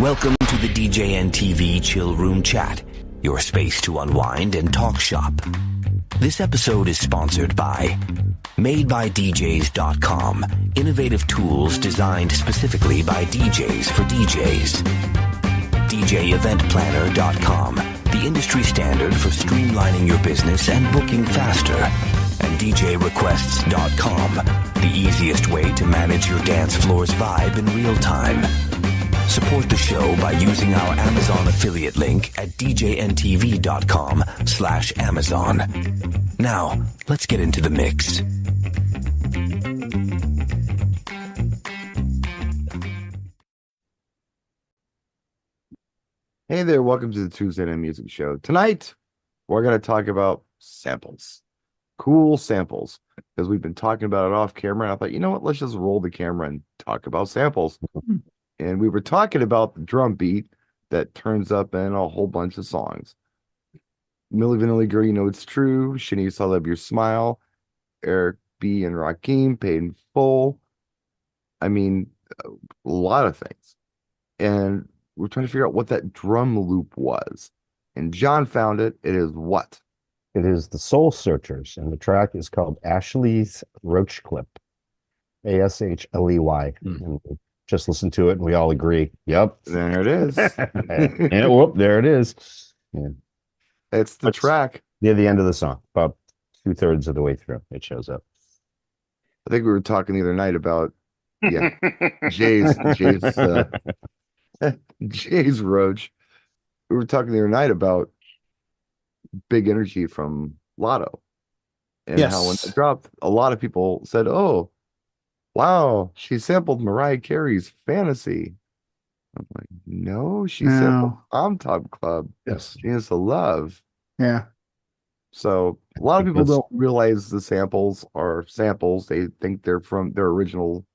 Welcome to the DJNTV Chill Room Chat, your space to unwind and talk shop. This episode is sponsored by MadeByDJs.com, innovative tools designed specifically by DJs for DJs. DJEventPlanner.com, the industry standard for streamlining your business and booking faster. And DJRequests.com, the easiest way to manage your dance floor's vibe in real time. Support the show by using our Amazon affiliate link at DJNTV.com/Amazon. Now, let's get into the mix. Hey there, welcome to the Tuesday Night Music Show. Tonight, we're going to talk about samples. Cool samples. Because we've been talking about it off camera, and I thought, you know what, let's just roll the camera and talk about samples. And we were talking about the drum beat that turns up in a whole bunch of songs. Milli Vanilli Girl, You Know It's True, Shanice, I Love Your Smile, Eric B. and Rakim, Paid in Full. I mean, a lot of things. And we're trying to figure out what that drum loop was. And John found it. It is what? It is the Soul Searchers, and the track is called Ashley's Roach Clip. Ashley. And we just listen to it, and we all agree. Yep. There it is. And whoop, there it is. Yeah. It's the track. Near the end of the song, about 2/3 of the way through, it shows up. I think we were talking the other night about Jay's Jay's Roach. We were talking the other night about Big Energy from Lotto, and how when it dropped, a lot of people said, "Oh, wow, she sampled Mariah Carey's Fantasy." I'm like, no, she sampled On Top Club. Yes, She Is the Love. Yeah. So a lot of people don't realize the samples are samples. They think they're from their original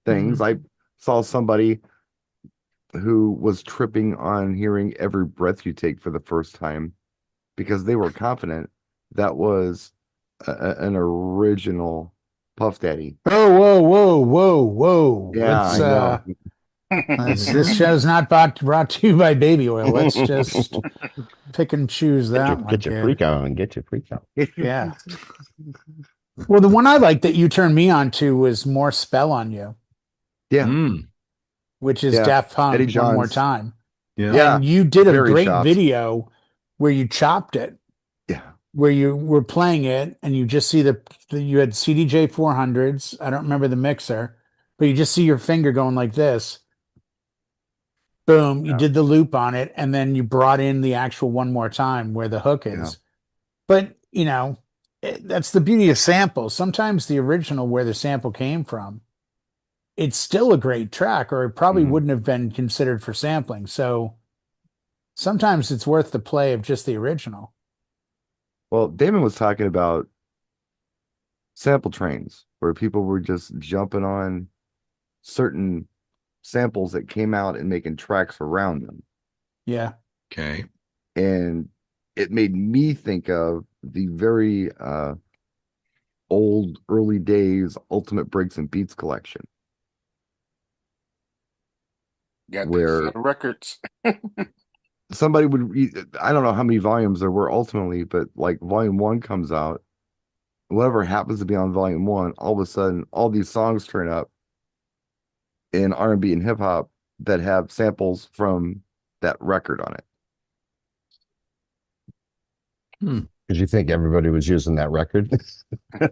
things. Mm-hmm. I saw somebody who was tripping on hearing Every Breath You Take for the first time because they were confident that was an original Puff Daddy. Oh, whoa. Yeah, This show's not brought to you by Baby Oil. Let's just pick and choose that one. Get your freak on. Get your freak on. Yeah. Well, the one I like that you turned me on to was More Spell on You. Yeah. Which is Daft Punk, Eddie One Johns. More Time. Yeah. And you did a Very great chopped. video where you chopped it. Yeah. Where you were playing it and you just see you had CDJ 400s. I don't remember the mixer, but you just see your finger going like this. Boom. You did the loop on it. And then you brought in the actual One More Time where the hook is. Yeah. But, that's the beauty of samples. Sometimes the original where the sample came from, it's still a great track, or it probably wouldn't have been considered for sampling. So sometimes it's worth the play of just the original. Well, Damon was talking about sample trains where people were just jumping on certain samples that came out and making tracks around them. Yeah. Okay. And it made me think of the very old early days Ultimate Breaks and Beats collection. Got Where- the records. Somebody would read, I don't know how many volumes there were ultimately, but like volume 1 comes out, whatever happens to be on volume 1, all of a sudden all these songs turn up in R&B and hip hop that have samples from that record on it. Did you think everybody was using that record? I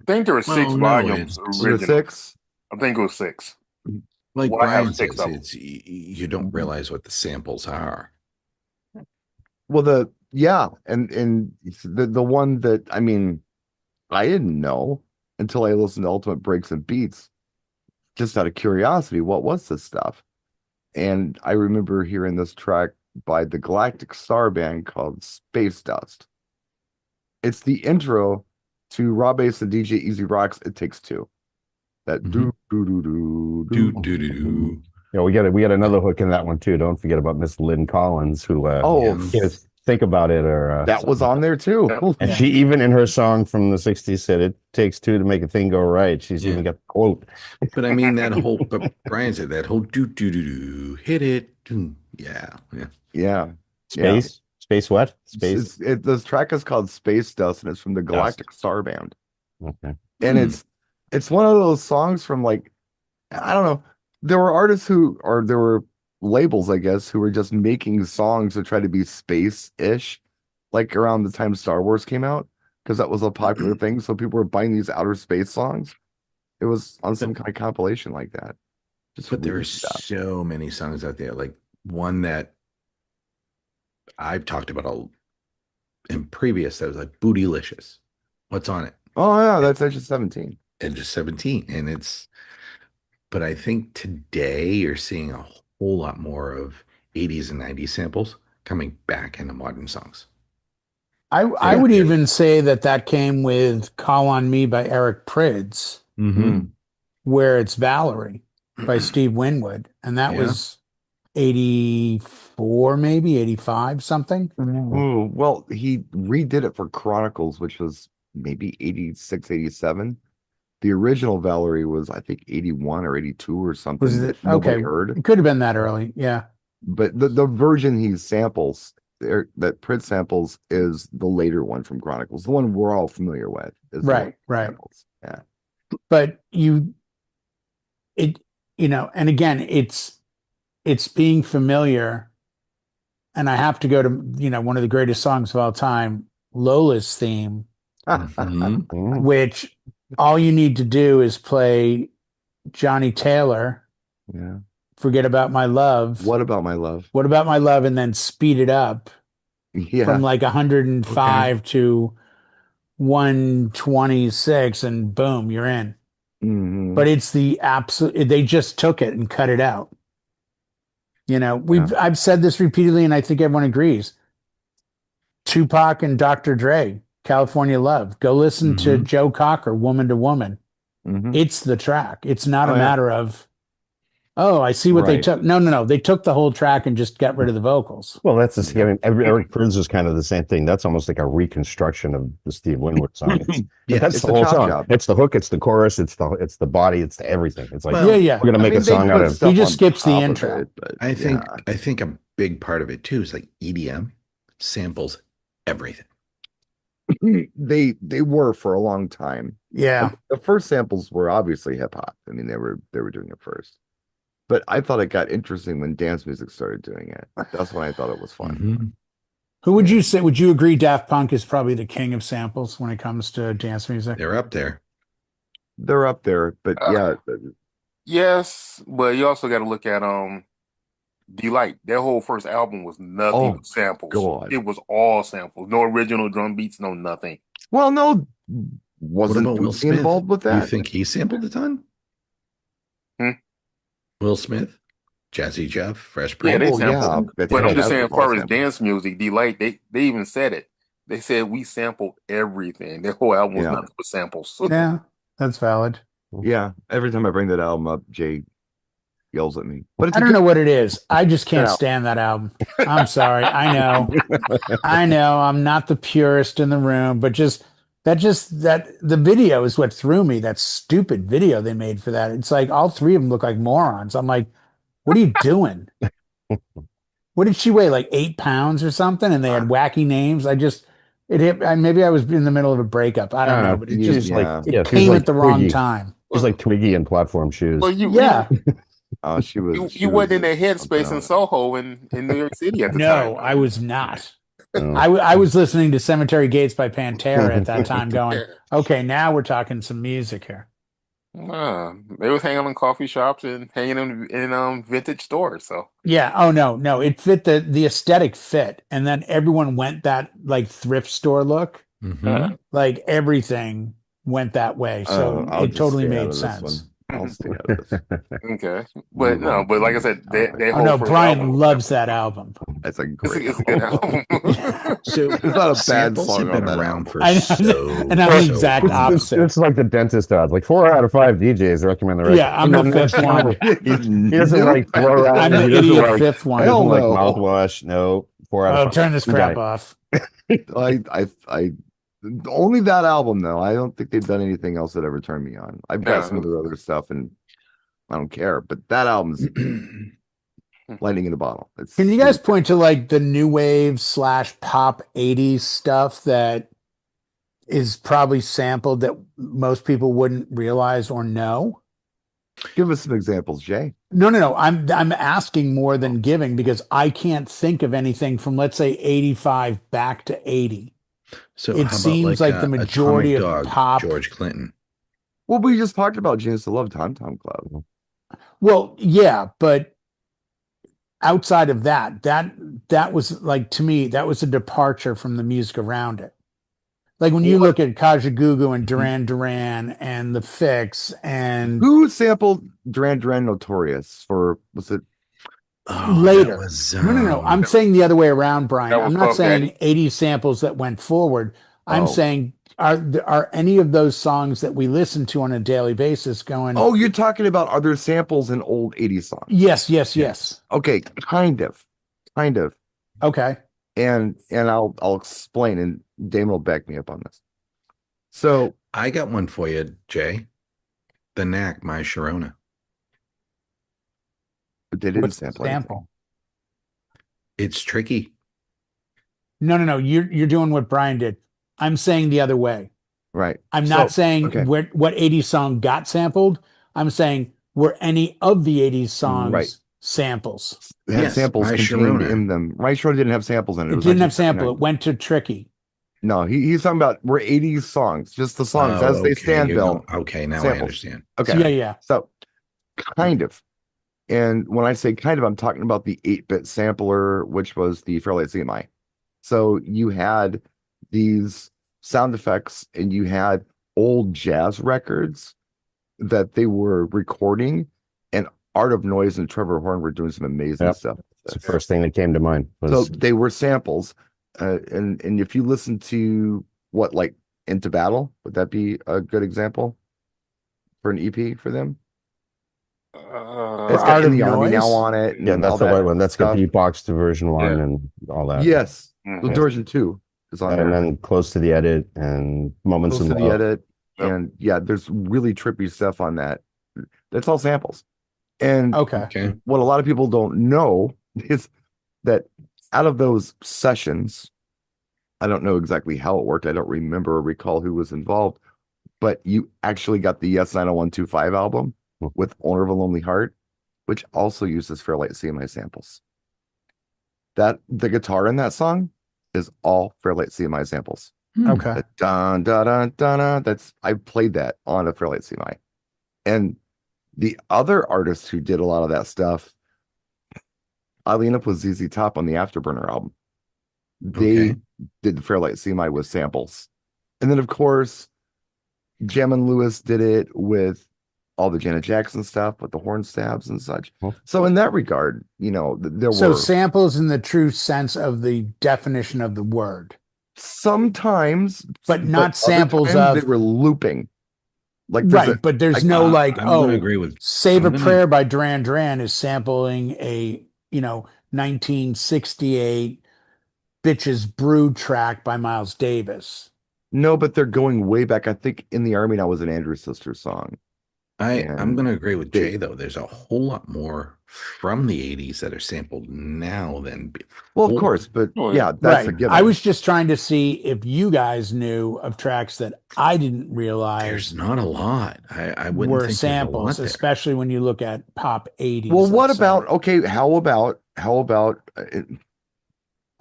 think there were 6 volumes Was it original. 6? I think it was 6. Like Well, I have Brian 6 says, of them. you don't realize what the samples are. Well, and the one that, I mean, I didn't know until I listened to Ultimate Breaks and Beats, just out of curiosity, what was this stuff? And I remember hearing this track by the Galactic Star Band called Space Dust. It's the intro to Rob Bass and DJ Easy Rock's It Takes Two. That do do do do Do do do do. We got another hook in that one too. Don't forget about Miss Lynn Collins, who Think About It or That was on there too. Yeah. and Yeah. she even in her song from the 60s said it takes two to make a thing go right. She's Yeah. even got the quote. But I mean that whole. But Brian said that whole do do do do hit it. Yeah, yeah. Yeah. Space what? Space. This track is called Space Dust, and it's from the Galactic Star Band. Okay. And it's one of those songs from, like, I don't know. There were artists there were labels, I guess, who were just making songs to try to be space-ish, like around the time Star Wars came out, because that was a popular thing. So people were buying these outer space songs. It was on some kind of compilation like that. But there are weird stuff. so many songs out there. Like one that I've talked about in previous that was like Bootylicious. What's on it? Oh yeah, that's actually 17. And just 17. And but I think today you're seeing a whole lot more of 80s and 90s samples coming back into modern songs. I would even say that came with Call on Me by Eric Prydz, where it's Valerie by Steve Winwood. And that was 84, maybe 85, something. Ooh, well, he redid it for Chronicles, which was maybe 86, 87. The original Valerie was, I think, 81 or 82 or something. Was it? That nobody Okay. heard. It could have been that early. Yeah. But the version he samples, that Prince samples, is the later one from Chronicles, the one we're all familiar with. Is the one Right. samples. Yeah. But and again, it's being familiar. And I have to go to, one of the greatest songs of all time, Lola's theme, which all you need to do is play Johnny Taylor, Yeah. Forget About My Love. What About My Love? What About My Love? And then speed it up Yeah. from like 105 to 126, and boom, you're in. Mhm. But it's the absolute, they just took it and cut it out. I've said this repeatedly, and I think everyone agrees. Tupac and Dr. Dre, California Love. Go listen to Joe Cocker, Woman to Woman. Mhm. It's the track. It's not Oh, a yeah. matter of, I see what they Right. took. No. They took the whole track and just got rid of the vocals. Well, that's the I mean, Eric Prydz is kind of the same thing. That's almost like a reconstruction of the Steve Winwood song. Yeah, That's it's the a whole chop song. job. It's the hook, it's the chorus, it's the body, it's the everything. It's like, Well, Yeah. we're gonna make a song out of. He just skips the intro. I think a big part of it too is like EDM samples everything. They were for a long time. Yeah. The first samples were obviously hip hop. I mean, they were doing it first. But I thought it got interesting when dance music started doing it. That's when I thought it was fun. Who would you say? Would you agree Daft Punk is probably the king of samples when it comes to dance music? They're up there. They're up there, but yeah, Yes, but you also got to look at Delight. Their whole first album was nothing but samples. God. It was all samples. No original drum beats, no nothing. well, no, wasn't What about Will Dookie Smith? involved with that? You think he sampled a ton? Will Smith, Jazzy Jeff, Fresh Yeah, Prince. they sampled. but But I'm just that's saying, as all far as samples. dance music, Delight, they even said it. They said we sampled everything. Their whole album was Yeah. nothing but samples. Yeah, that's valid. Yeah, every time I bring that album up, Jay yells at me. But it's I a don't good- know what it is. I just can't Yeah. stand that album. I'm sorry. I know. I'm not the purist in the room, but that the video is what threw me. That stupid video they made for that. It's like all three of them look like morons. I'm like, what are you doing? What did she weigh? Like 8 pounds or something? And they had wacky names. Maybe I was in the middle of a breakup. I don't know, but it you- just yeah. it she's came like at the wrong Twiggy. time. She's like Twiggy in platform shoes. Well, you she was. you wasn't in that something headspace in else. Soho in New York City at the time. No, I was not. Oh. I was listening to Cemetery Gates by Pantera at that time going, okay, now we're talking some music here. They was hanging in coffee shops and hanging in vintage stores. So Yeah. Oh, no. It fit the aesthetic fit. And then everyone went that like thrift store look. Mhm. Like everything went that way. So I'll it just totally stay out made of this sense. one. I'll stay out of this. okay, but Move on but like I from said, this they Oh, no. first Brian album was loves samples. that album. That's a It's great. a good album. So It's not a bad samples song have been on that around album. for I know, so and I'm the exact long. opposite. It's like the dentist odds. Like 4 out of 5 DJs recommend the record. Yeah, I'm the fifth one. He doesn't like throw out. I'm the he doesn't idiot like, fifth one. He doesn't Hell like no. mouthwash. No. 4 out of Oh, 5. turn this You crap got off. I only that album though. I don't think they've done anything else that ever turned me on. I've got some of their other stuff and I don't care, but that album's lightning in a bottle. It's Can you guys point to like the new wave / pop 80s stuff that is probably sampled that most people wouldn't realize or know? give us some examples, Jay. No. I'm asking more than giving because I can't think of anything from, let's say, 85 back to 80. So It how about seems like like the Atomic majority of Dog, pop. George Clinton? Well, we just talked about Genius of Love, Tom Tom Club. Well, yeah, but outside of that was like, to me, that was a departure from the music around it. Like when you look at Kajagoogoo and Duran Duran and The Fix and Who sampled Duran Duran Notorious for, was it? Oh, later. that was, No. I'm saying the other way around, Brian. That was I'm not Puff saying Daddy. 80 samples that went forward. I'm Oh. saying are any of those songs that we listen to on a daily basis going, Oh, you're talking about other samples in old 80s songs. yes. Okay, kind of. Okay. And I'll explain, and Damon will back me up on this. So I got one for you, Jay. The Knack, My Sharona. but they didn't What's the sample anything. sample? It's tricky. No. You're doing what Brian did. I'm saying the other way. Right. I'm not So, saying okay. what 80s song got sampled. I'm saying were any of the 80s songs Right. samples? It had Yes, samples My contained Sharona. in them. My Sharona didn't have samples in it. It was didn't have actually sample. 79. It went to Tricky. No, he's talking about we're 80s songs, just the songs as they stand, you're Bill. going- okay, now I Samples. understand. Okay. Yeah. So kind of. And when I say kind of, I'm talking about the 8-bit sampler, which was the Fairlight CMI. So you had these sound effects and you had old jazz records that they were recording, and Art of Noise and Trevor Horn were doing some amazing Yep. stuff. It's the first thing that came to mind. So Was they were samples. And if you listen to what, like Into Battle, would that be a good example for an EP for them? It's got Art In of the Army Noise? Now on it. And yeah, that's all the that right one. That's got stuff. beatbox to version 1 Yeah. and all that. Yes. Mhm. The version 2 is on there. And then Close to the Edit and Moments Close in to the Love. Edit. Yep. And yeah, there's really trippy stuff on that. That's all samples. And Okay. Okay. what a lot of people don't know is that out of those sessions, I don't know exactly how it worked. I don't remember or recall who was involved, but you actually got the Yes 90125 album with Owner of a Lonely Heart, which also uses Fairlight CMI samples. That the guitar in that song is all Fairlight CMI samples. Okay. The dun dun dun dun dun. That's I played that on a Fairlight CMI. And the other artists who did a lot of that stuff, oddly enough, was ZZ Top on the Afterburner album. They Okay. did the Fairlight CMI with samples. And then, of course, Jam and Lewis did it with all the Janet Jackson stuff, with the horn stabs and such. So in that regard, you know, there So were samples in the true sense of the definition of the word, sometimes, but not other samples times of they were looping. Like there's right. But there's like, no like, I'm going to oh, agree with. Save I'm a gonna- Prayer by Duran Duran is sampling a 1968 Bitches Brew track by Miles Davis. no, but they're going way back. I think In the Army Now was an Andrew Sisters song. I'm And going to agree with they- Jay, though. There's a whole lot more from the 80s that are sampled now than before. Well, of course, but Oh, yeah, that's a Right. given. I was just trying to see if you guys knew of tracks that I didn't realize There's not a lot. I wouldn't were think there's a lot samples, there. especially when you look at pop 80s. Well, what let's say. about okay? How about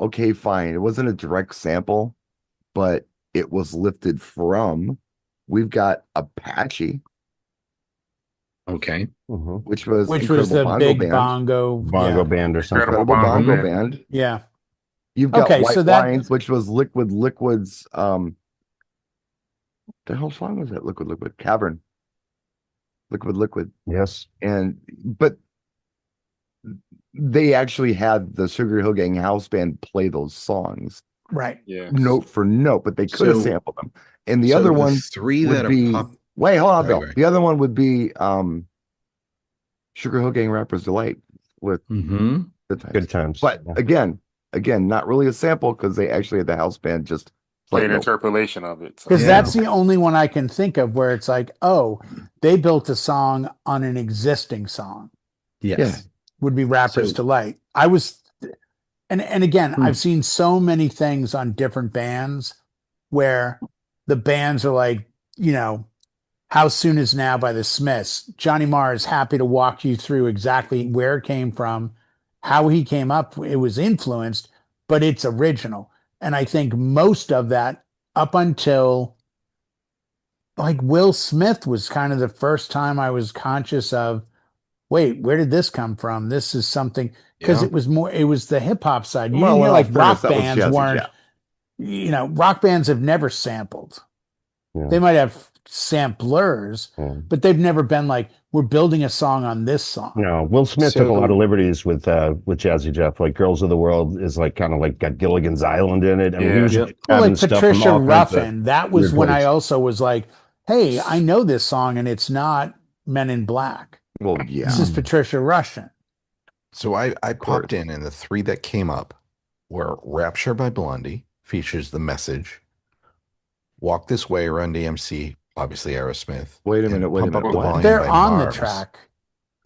okay, fine. It wasn't a direct sample, but it was lifted from. We've got Apache, Okay. Mhm. which was which was the Incredible big Band. bongo Bongo yeah. Band or something. Incredible Bongo Bongo Band. Band. Yeah. You've got Okay, White so that- Lines, which was Liquid's the hell song was that? Liquid Cavern. Liquid. Yes. But they actually had the Sugar Hill Gang house band play those songs Right. Yeah. note for note, but they could have So- sampled them. And the So other one three would that be are pop. wait, hold on, Sorry, Bill. Ray. The other one would be Sugar Hill Gang Rapper's Delight with Mm-hmm. Good Times. Good times. But Yeah. again, again, not really a sample because they actually had the house band just Play play an it. interpolation of it. So. Because Yeah. that's the only one I can think of where it's like, oh, they built a song on an existing song. Yes. Yeah. Would be Rapper's So- Delight. I was, and again, Hmm. I've seen so many things on different bands where the bands are like, you know, How Soon Is Now by the Smiths. Johnny Marr is happy to walk you through exactly where it came from, how he came up. It was influenced, but it's original. And I think most of that up until like Will Smith was kind of the first time I was conscious of, wait, where did this come from? This is something because Yeah. it was the hip hop side. You Well, didn't hear in all like fairness, rock that was bands Jazzy weren't, Jeff. rock bands have never sampled. Yeah. They might have samplers, Yeah. but they've never been like, we're building a song on this song. No, Will Smith took a So- lot of liberties with Jazzy Jeff. Like "Girls of the World" is like kind of like got Gilligan's Island in it. I mean, he was Yeah. just Well, grabbing like stuff from Patricia all kinds of Ruffin, that was weird when I places. also was like, hey, I know this song and it's not Men in Black. Well, yeah. This is Patricia Russian. So I course. popped in, and the three that came up were Rapture by Blondie, features The Message, Walk This Way, Run DMC, obviously Aerosmith. Wait a and minute, wait a Pump Up minute. the What? Volume They're by on the Mars. track.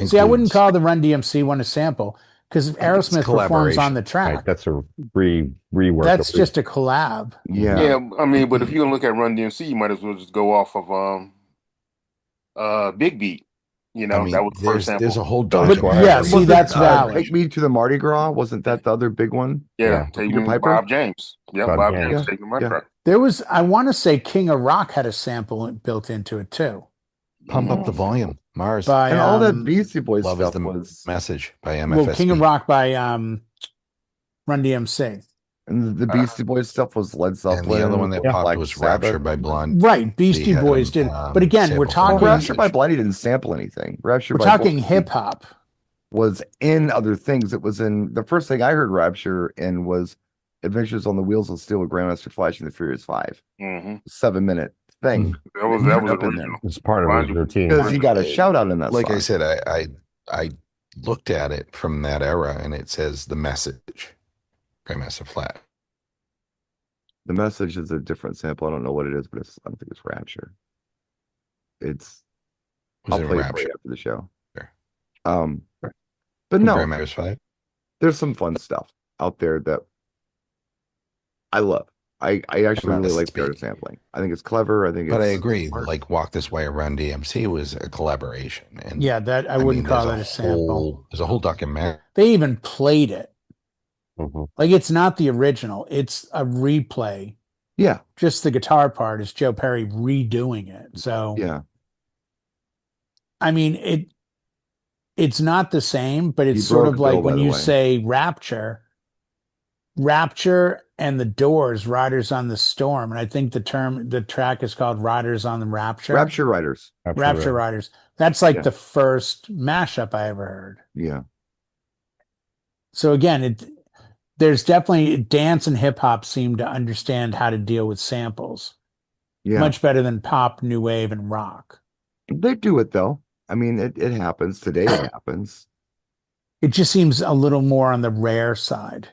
See, I wouldn't Includes- call the Run DMC one a sample because Aerosmith performs on the Right, track. that's a rework. That's of just a collab. Yeah. Yeah, I mean, but if you look at Run DMC, you might as well just go off of Big Beat. You know, I mean, that was the first sample. there's a whole But- documentary. yeah, see, Wasn't, that's valid. Take Me to the Mardi Gras. Wasn't that the other big one? Yeah, Yeah. take Peter me Piper? Bob James. Yeah, Bob Bob James. James Yeah, taking my yeah. track. There was, I want to say King of Rock had a sample built into it too. Pump Up the Volume, Mars. By And all that Beastie Boys Love is stuff the was, Message by MFSB. well, King of Rock by Run DMC. and the Beastie Boys stuff was Led Zeppelin. And the other one that Yeah. popped Black was Sabbath. Rapture by Blonde. Right, Beastie had, Boys did. But again, we're sample from Well, talking Rapture by Message. Blondie didn't sample anything. Rapture we're by talking Blondie hip hop. was in other things. It was in the first thing I heard Rapture in was Adventures on the Wheels of Steel with Grandmaster Flash and the Furious Five. Mm-hmm. 7-minute thing. That was Up in there. original. It's part of his routine. Because he got a shout out in that Like I song. said, I looked at it from that era, and it says The Message, Grandmaster Flash. The Message is a different sample. I don't know what it is, but I don't think it's Rapture. It's Was I'll it play it for Rapture? you after the show. Sure. But no, Grandmaster's 5. there's some fun stuff out there that I love. I actually really like the art of sampling. I think it's clever. I think But I it's agree. smart. Like Walk This Way, Run DMC was a collaboration. And Yeah, that I mean, wouldn't call there's it a sample. There's a whole documentary. They even played it. Mhm. Like it's not the original. It's a replay. Yeah, Just the guitar part is Joe Perry redoing it. So yeah. I mean it's not the same, but it's He sort broke of like Bill, by when the you way. say Rapture and the Doors, Riders on the Storm. And I think the track is called Riders on the Rapture. Rapture Riders. Rapture Riders. That's like Yeah. the first mashup I ever heard. Yeah. So again, there's definitely dance and hip hop seem to understand how to deal with samples Yeah. much better than pop, new wave, and rock. They do it though. I mean, it happens. Today it happens. It just seems a little more on the rare side.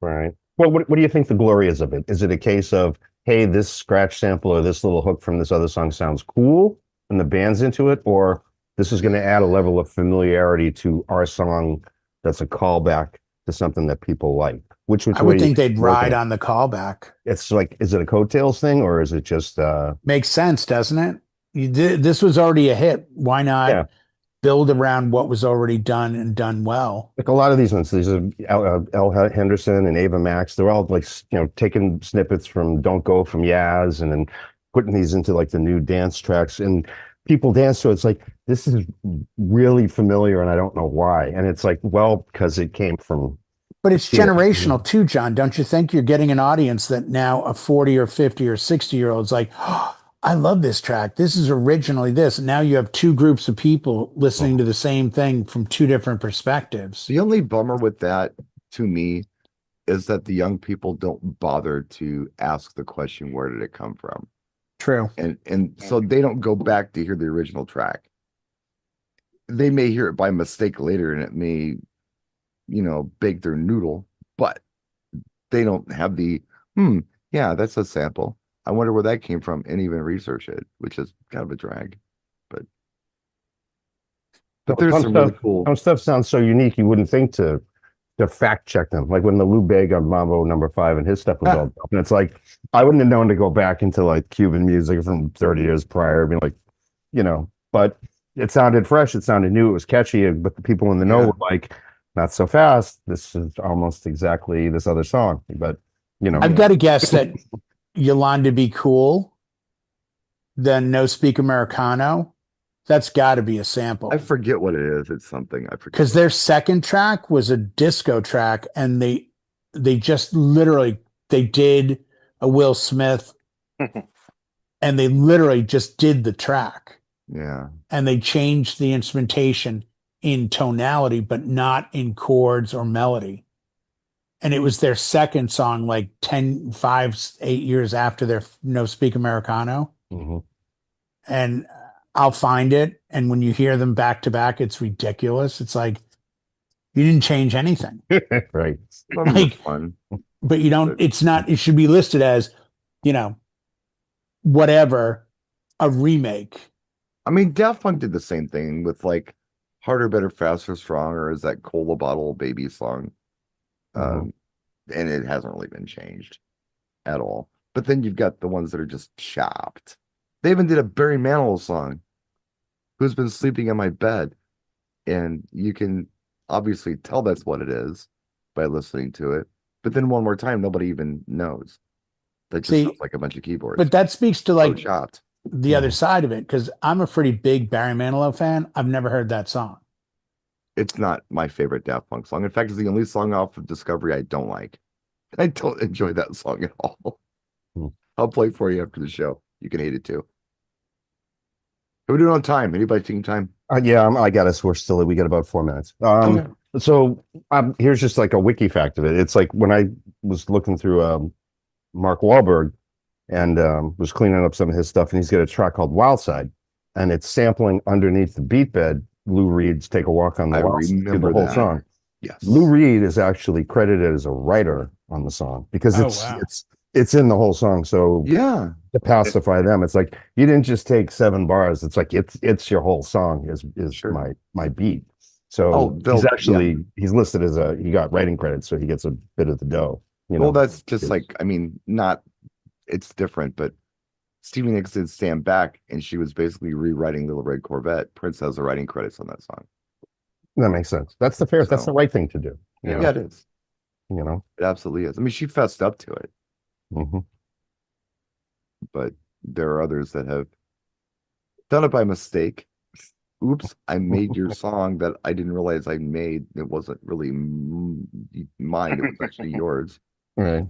Right. Well, what do you think the glory is of it? Is it a case of, hey, this scratch sample or this little hook from this other song sounds cool and the band's into it, or this is going to add a level of familiarity to our song that's a callback to something that people like? Which I way would you think they'd look ride at it? on the callback. It's like, is it a coattails thing or is it just Makes sense, doesn't it? This was already a hit. Why not Yeah. build around what was already done and done well? like a lot of these ones? These are L. Henderson and Ava Max. They're all like, taking snippets from Don't Go from Yaz and then putting these into like the new dance tracks, and people dance to it. It's like, this is really familiar and I don't know why. And it's like, well, because it came from, But it's Yeah. generational too, John. Don't you think you're getting an audience that now a 40 or 50 or 60-year-old's like, oh, I love this track. This is originally this. And now you have two groups of people listening to the same thing from two different perspectives. The only bummer with that to me is that the young people don't bother to ask the question, where did it come from? True. And so they don't go back to hear the original track. They may hear it by mistake later and it may bake their noodle, but they don't have the, yeah, that's a sample. I wonder where that came from, and even research it, which is kind of a drag. But So there's some really cool. some stuff sounds so unique you wouldn't think to fact check them. Like when the Lou Bega on Mambo #5 and his stuff was all up. And it's like I wouldn't have known to go back into like Cuban music from 30 years prior. I mean, like, but it sounded fresh, it sounded new, it was catchy, but the people in the know were like, not so fast. This is almost exactly this other song. But I've got to guess that Yolanda Be Cool, the No Speak Americano, that's got to be a sample. I forget what it is. It's something I forget. Because their second track was a disco track, and they just literally they did a Will Smith, and they literally just did the track. Yeah. And they changed the instrumentation in tonality, but not in chords or melody. And it was their second song, like 8 years after their No Speak Americano. Mm-hmm. And I'll find it. And when you hear them back to back, it's ridiculous. It's like, you didn't change anything. Right. Like, fun. But you don't, it's not, it should be listed as, whatever, a remake. I mean, Daft Punk did the same thing with like Harder, Better, Faster, Stronger is that Cola Bottle Baby song. And it hasn't really been changed at all. But then you've got the ones that are just chopped. They even did a Barry Manilow song, Who's Been Sleeping in My Bed. And you can obviously tell that's what it is by listening to it. But then one more time, nobody even knows. That just sounds like a bunch of keyboards. But that speaks to like chopped. The other side of it, because I'm a pretty big Barry Manilow fan. I've never heard that song. It's not my favorite Daft Punk song. In fact, it's the only song off of Discovery I don't like. I don't enjoy that song at all. I'll play for you after the show. You can hate it too. Are we doing on time? Anybody taking time? Yeah, I got us. We got about 4 minutes. Okay. So here's just like a wiki fact of it. It's like when I was looking through Mark Wahlberg and was cleaning up some of his stuff, and he's got a track called Wild Side, and it's sampling underneath the beat bed Lou Reed's Take a Walk on the Wild Side, the whole song. Yes. Lou Reed is actually credited as a writer on the song because it's in the whole song. So yeah, to pacify them, it's like you didn't just take 7 bars. It's like it's your whole song is sure. my beat. So he's listed as he got writing credits, so he gets a bit of the dough. Well, that's just like, I mean, it's different, but Stevie Nicks did Stand Back, and she was basically rewriting Little Red Corvette. Prince has the writing credits on that song. That makes sense. That's the right thing to do. Yeah, it is. It absolutely is. I mean, she fessed up to it. Mm-hmm. But there are others that have done it by mistake. Oops, I made your song that I didn't realize I made. It wasn't really mine. It was actually yours. Right.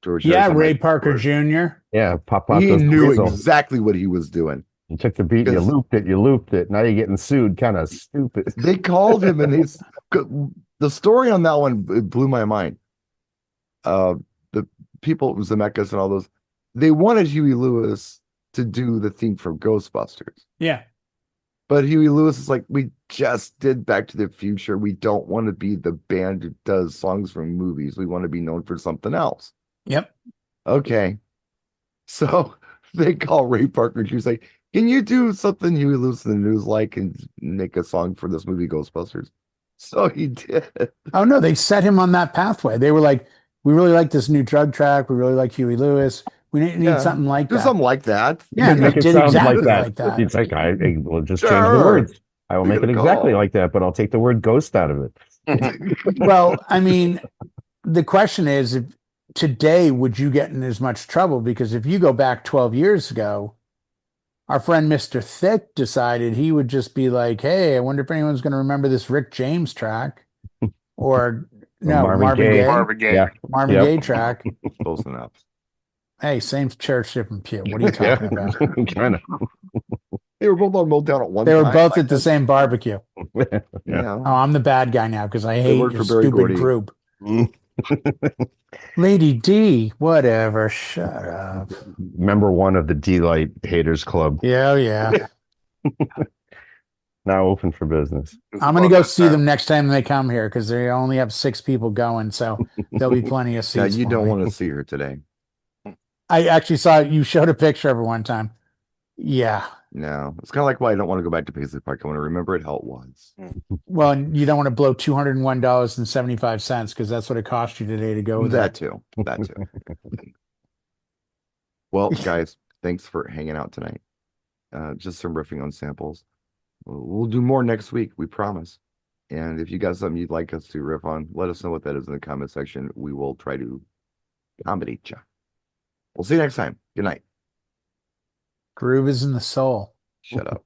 George Ray Parker Jr. Yeah, he knew exactly what he was doing. You took the beat, you looped it. Now you're getting sued. Kind of stupid. They called him, and the story on that one, it blew my mind. The people, Zemeckis and all those, they wanted Huey Lewis to do the theme from Ghostbusters. Yeah. But Huey Lewis is like, we just did Back to the Future. We don't want to be the band who does songs from movies. We want to be known for something else. Yep. Okay. So they call Ray Parker Jr. Say, can you do something Huey Lewis in the News like and make a song for this movie Ghostbusters? So he did. Oh, no, they set him on that pathway. They were like, we really like this new drug track. We really like Huey Lewis. We need something like that. Do something like that. Yeah, make it it did sound exactly like that. It's like, I will just change the words. I will make it exactly like that, but I'll take the word ghost out of it. Well, I mean, the question is, if today, would you get in as much trouble? Because if you go back 12 years ago, our friend Mr. Thick decided he would just be like, hey, I wonder if anyone's going to remember this Rick James track. Or Marvin Gaye. Marvin Gaye track. Close enough. Hey, same church, different pew. What are you talking about? Kind of. They were both on Motown at one time. They were both at the same barbecue. Yeah. Oh, I'm the bad guy now because I hate your stupid group. Lady D, whatever. Shut up. Member one of the D-Light Haters Club. Yeah. Now open for business. It's I'm gonna about go that see time. them next time they come here because they only have 6 people going, so there'll be plenty of Now seats. you for don't me. want to see her today. I actually saw you showed a picture of her one time. Yeah. No, it's kind of like why I don't want to go back to Paisley Park. I want to remember it how it was. Well, and you don't want to blow $201.75 because that's what it cost you today to go there. That too. That too. Well, guys, thanks for hanging out tonight. Just some riffing on samples. We'll do more next week, we promise. And if you got something you'd like us to riff on, let us know what that is in the comment section. We will try to accommodate you. We'll see you next time. Good night. Groove is in the soul. Shut up.